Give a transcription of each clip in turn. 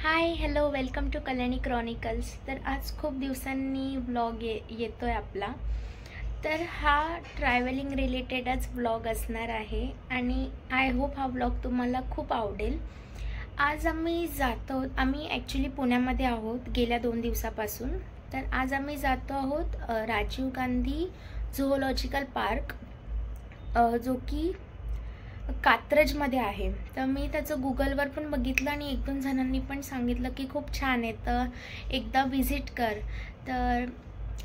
High hello welcome to Kalyani chronicles. तर आज खूप दिवसांनी व्लॉग येतोय आपला. तर हा ट्रॅव्हलिंग रिलेटेडच व्लॉग असणार आहे आणि आय होप हा व्लॉग तुम्हाला खूप आवडेल. आज आम्ही ॲक्च्युली पुण्यामध्ये आहोत गेल्या 2 दिवसापासून. तर आज आम्ही जातो आहोत राजीव गांधी झूलॉजिकल पार्क, जो की कात्रजमध्ये आहे. तर मी त्याचं गुगलवर पण बघितलं आणि 1-2 जणांनी पण सांगितलं की खूप छान आहे, तर एकदा विजिट कर. तर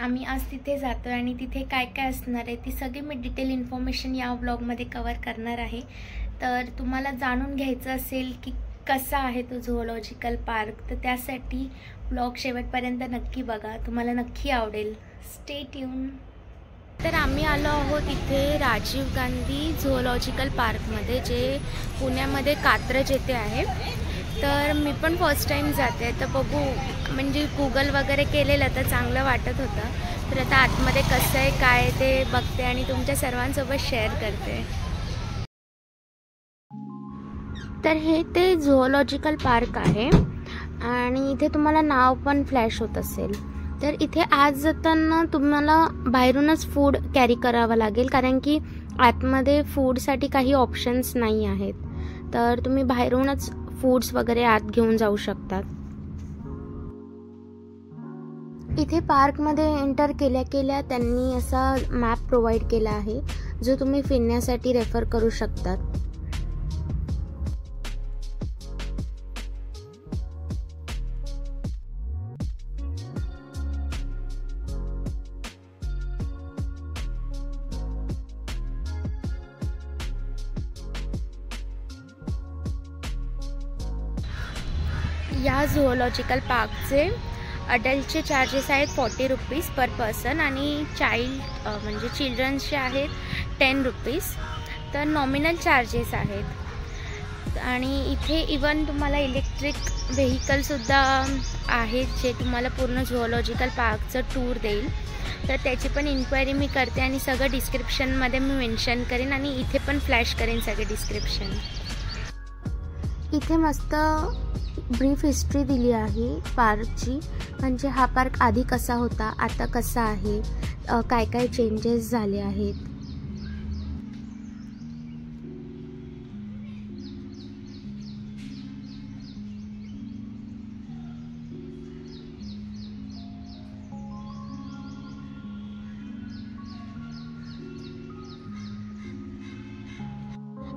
आम्ही आज तिथे जातो आहे आणि तिथे काय काय असणार आहे ती सगळी मी डिटेल इन्फॉर्मेशन या व्लॉगमध्ये कवर करणार आहे. तर तुम्हाला जाणून घ्यायचं असेल की कसा आहे तो झूलॉजिकल पार्क, तर त्यासाठी व्लॉग शेवटपर्यंत नक्की बघा, तुम्हाला नक्की आवडेल. Stay tune. तर आम्ही आलो आहोत इथे राजीव गांधी झूलॉजिकल पार्कमध्ये, जे पुण्यामध्ये कात्रज येथे आहे. तर मी पण फर्स्ट टाईम जाते, तर बघू, म्हणजे गुगल वगैरे केलेलं तर चांगलं वाटत होतं. तर आता आतमध्ये कसं आहे काय ते बघते आणि तुमच्या सर्वांसोबत शेअर करते. तर हे ते झूलॉजिकल पार्क आहे आणि इथे तुम्हाला नाव पण फ्लॅश होत असेल. तर इथे आज जाताना तुम्हाला बाहेरूनच फूड कॅरी करावं लागेल, कारण की आतमध्ये फूडसाठी काही ऑप्शन्स नाही आहेत. तर तुम्ही बाहेरूनच फूड्स वगैरे आत घेऊन जाऊ शकतात. इथे पार्कमध्ये एंटर केल्या त्यांनी असा मॅप प्रोव्हाइड केला आहे, जो तुम्ही फिरण्यासाठी रेफर करू शकतात. या झूलॉजिकल पार्कचे अडल्टचे चार्जेस आहेत 40 रुपीज पर पर्सन आणि म्हणजे चिल्ड्रन्सचे आहेत 10 रुपीज. तर नॉमिनल चार्जेस आहेत. आणि इथे इवन तुम्हाला इलेक्ट्रिक व्हेकलसुद्धा आहेत, जे तुम्हाला पूर्ण झूलॉजिकल पार्कचं टूर देईल. तर त्याची पण इन्क्वायरी मी करते आणि सगळं डिस्क्रिप्शनमध्ये मी मेन्शन करेन आणि इथे पण फ्लॅश करेन सगळे डिस्क्रिप्शन. इथे मस्त ब्रीफ हिस्ट्री दिली आहे पार्कची, म्हणजे हा पार्क आधी कसा होता, आता कसा आहे, काय काय चेंजेस झाले आहेत.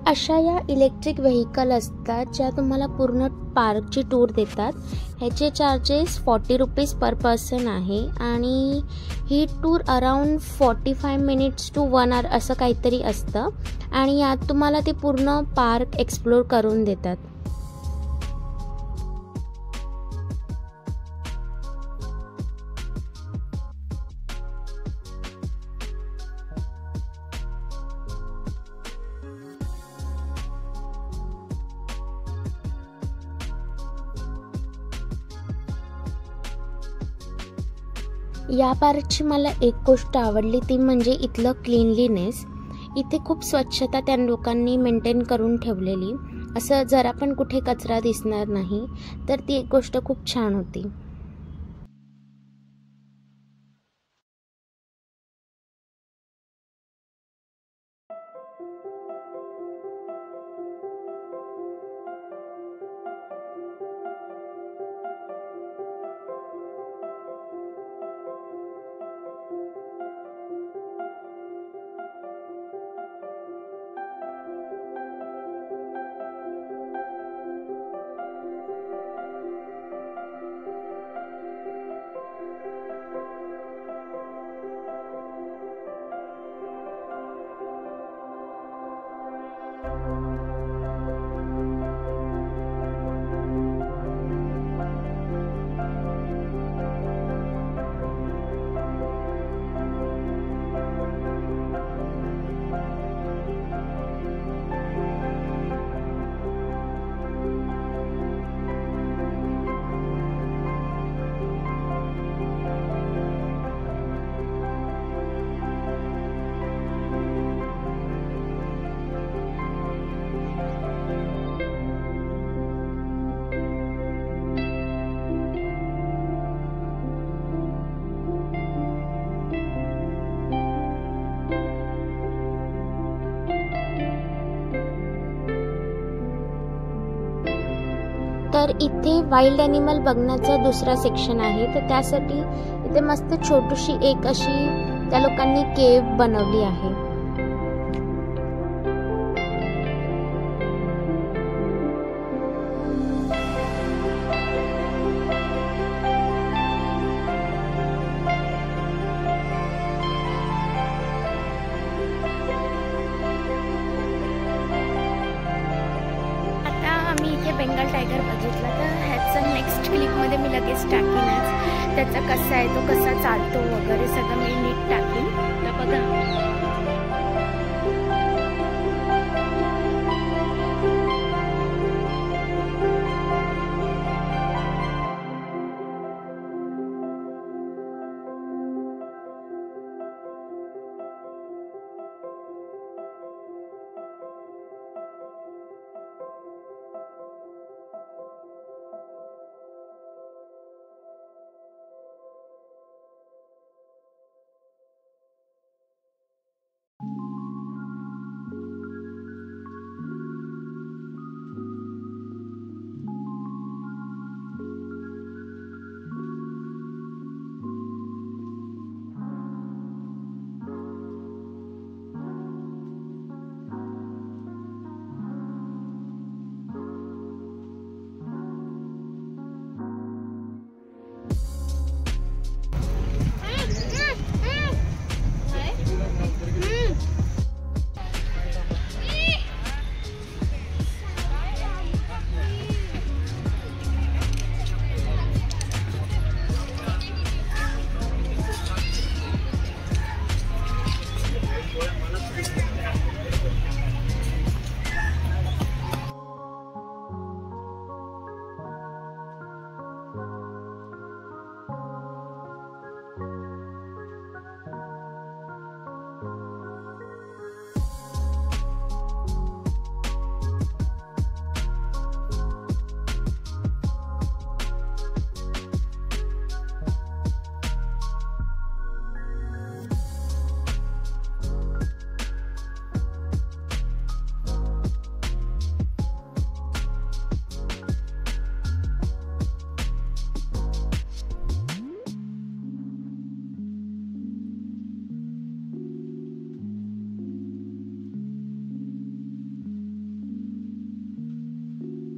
अशा या इलेक्ट्रिक व्हेकल असतात, ज्या तुम्हाला पूर्ण पार्कची टूर देतात. ह्याचे चार्जेस 40 रुपीज पर पर्सन आहे आणि ही टूर अराउंड 45 मिनिट्स टू 1 आवर असं काहीतरी असतं आणि यात तुम्हाला ते पूर्ण पार्क एक्सप्लोर करून देतात. या पार्कची मला एक गोष्ट आवडली, ती म्हणजे इथलं क्लीनलीनेस. इथे खूप स्वच्छता त्या लोकांनी मेंटेन करून ठेवलेली, असं जरा पण कुठे कचरा दिसणार नाही. तर ती एक गोष्ट खूप छान होती. तर इथे वाईल्ड ॲनिमल बघण्याचा दुसरा सेक्शन आहे, तर त्यासाठी इथे मस्त छोटीशी एक अशी त्या लोकांनी केव बनवली आहे. बेंगाल टायगर बघितला, तर ह्याचं नेक्स्ट क्लिपमध्ये मी लगेच टाकीनच. त्याचा कसा आहे, तो कसा चालतो वगैरे सगळं मी नीट टाकीन. तर बघा,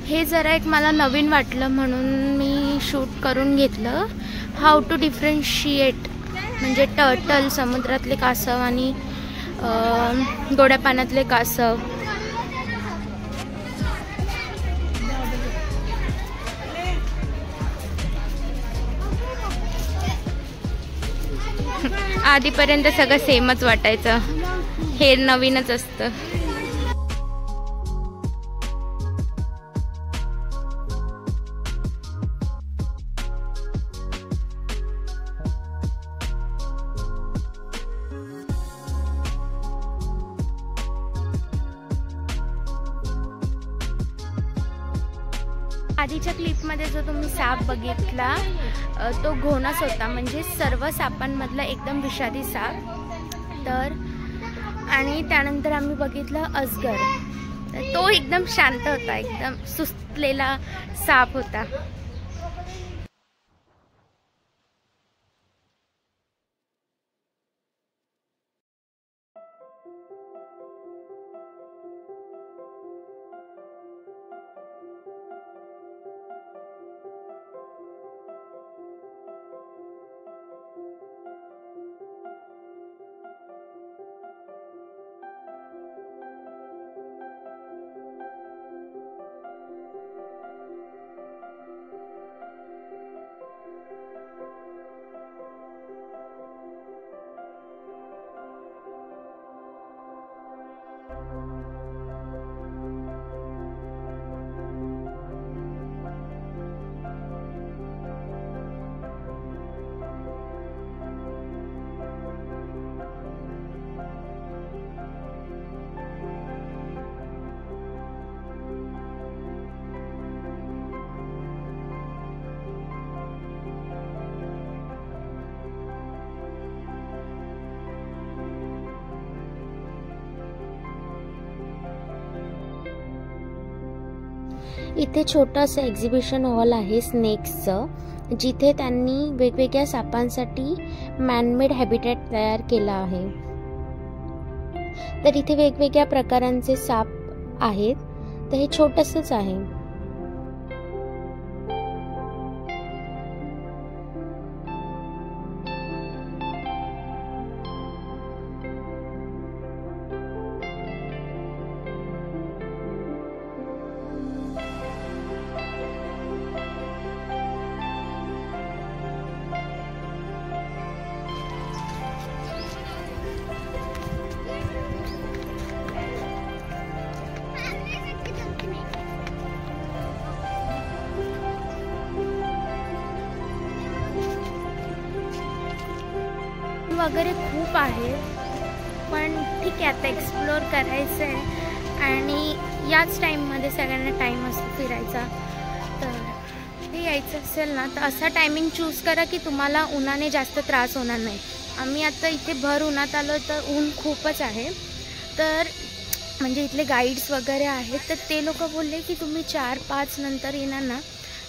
हे जरा एक मला नवीन वाटलं म्हणून मी शूट करून घेतलं. हाऊ टू डिफरन्शिएट म्हणजे टर्टल, समुद्रातले कासव आणि गोड्या पाण्यातले कासव. आधीपर्यंत सगळं सेमच वाटायचं, हे नवीनच असतं. आधीच्या क्लिपमध्ये जो तुम्ही साप बघितला तो घोणस होता, म्हणजे सर्व सापांमधला एकदम विषारी साप. तर आणि त्यानंतर आम्ही बघितलं अजगर, तो एकदम शांत होता, एकदम सुस्तलेला साप होता. इथे छोटंसं एक्झिबिशन हॉल आहे स्नेक्सचं, जिथे त्यांनी वेगवेगळ्या सापांसाठी मॅनमेड हॅबिटॅट तयार केला आहे। तर इथे वेगवेगळ्या प्रकारांचे साप आहेत, तर हे छोटंसंच आहे। वगैरे खूप आहे, पण ठीक आहे, आता एक्सप्लोर करायचं आहे आणि याच टाईममध्ये सगळ्यांना टाईम असतो फिरायचा। तर हे यायचं असेल ना तर असा टायमिंग चूज करा की तुम्हाला उन्हाने जास्त त्रास होणार नाही। आम्ही आता इथे भर उन्हात आलो तर ऊन खूपच आहे, तर म्हणजे इथले गाईड्स वगैरे आहेत, तर ते लोक बोलले की तुम्ही 4-5 नंतर येणार ना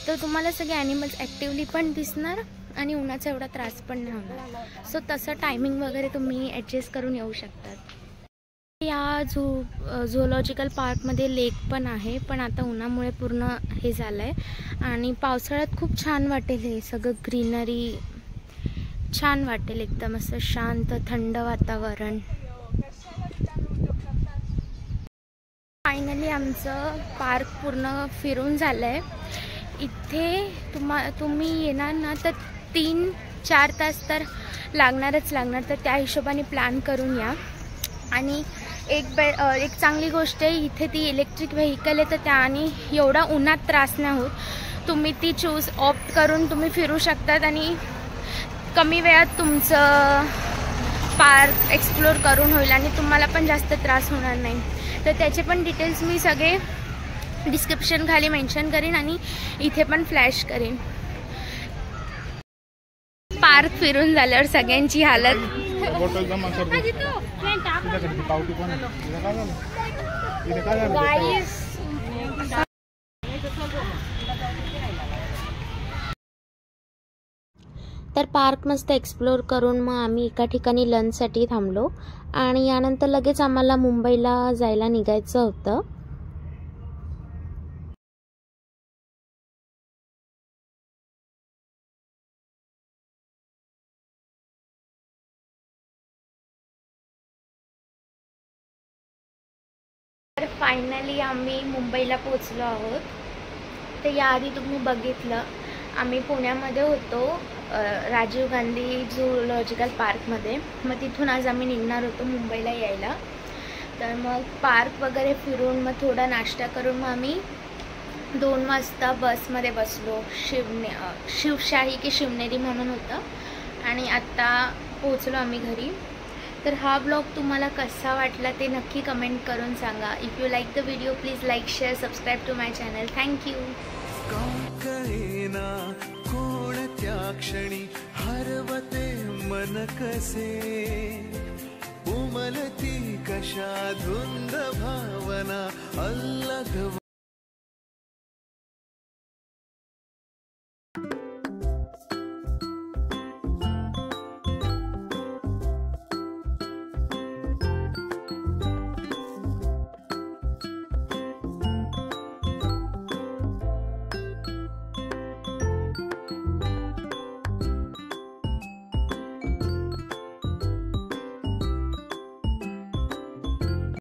तर तुम्हाला सगळे ॲनिमल्स ॲक्टिवली पण दिसणार आणि उन्हाचा एवढा त्रास पण नाही होणार। सो तसं टायमिंग वगैरे तुम्ही ॲडजस्ट करून येऊ शकतात। या झूलॉजिकल पार्कमध्ये लेक पण आहे, पण आता उन्हामुळे पूर्ण हे झालं आहे आणि पावसाळ्यात खूप छान वाटेल, हे सगळं ग्रीनरी छान वाटेल, एकदम असं शांत थंड वातावरण। फायनली आमचं पार्क पूर्ण फिरून झालं आहे। इथे तुम्ही येणार ना तर 3-4 तास तर लागणार, तर त्या हिशोबाने प्लॅन करून या। आणि एक चांगली गोष्ट आहे, इथे ती इलेक्ट्रिक व्हेकल आहे, तर त्याने एवढा उन्हात त्रास नाही होत। तुम्ही ती ऑप्ट करून तुम्ही फिरू शकतात आणि कमी वेळात तुमचं पार्क एक्सप्लोर करून होईल आणि तुम्हाला पण जास्त त्रास होणार नाही। तर त्याचे पण डिटेल्स मी सगळे डिस्क्रिप्शन खाली मेन्शन करीन आणि इथे पण फ्लॅश करीन। पार्क फिरून झाल्यावर सगळ्यांची हालत तर पार्क मस्त एक्सप्लोर करून मग आम्ही एका ठिकाणी लंचसाठी थांबलो आणि यानंतर लगेच आम्हाला मुंबईला जायला निघायचं होतं। तर फायनली आम्ही मुंबईला पोचलो आहोत। तर याआधी तुम्ही बघितलं आम्ही पुण्यामध्ये होतो राजीव गांधी झूलॉजिकल पार्कमध्ये, मग तिथून आज आम्ही निघणार होतो मुंबईला यायला। तर मग पार्क वगैरे फिरून मग थोडा नाश्ता करून मग आम्ही 2 वाजता बसमध्ये बसलो, शिवशाही की शिवनेरी म्हणून होतं आणि आत्ता पोचलो आम्ही घरी। तर हा ब्लॉग तुम्हाला कसा वाटला ते नक्की कमेंट करून सांगा। If you like the video please like share subscribe to my channel. Thank you. कोणत्या क्षणी हरवते मन कसे, उमलती कशा धुंद भावना अल्लग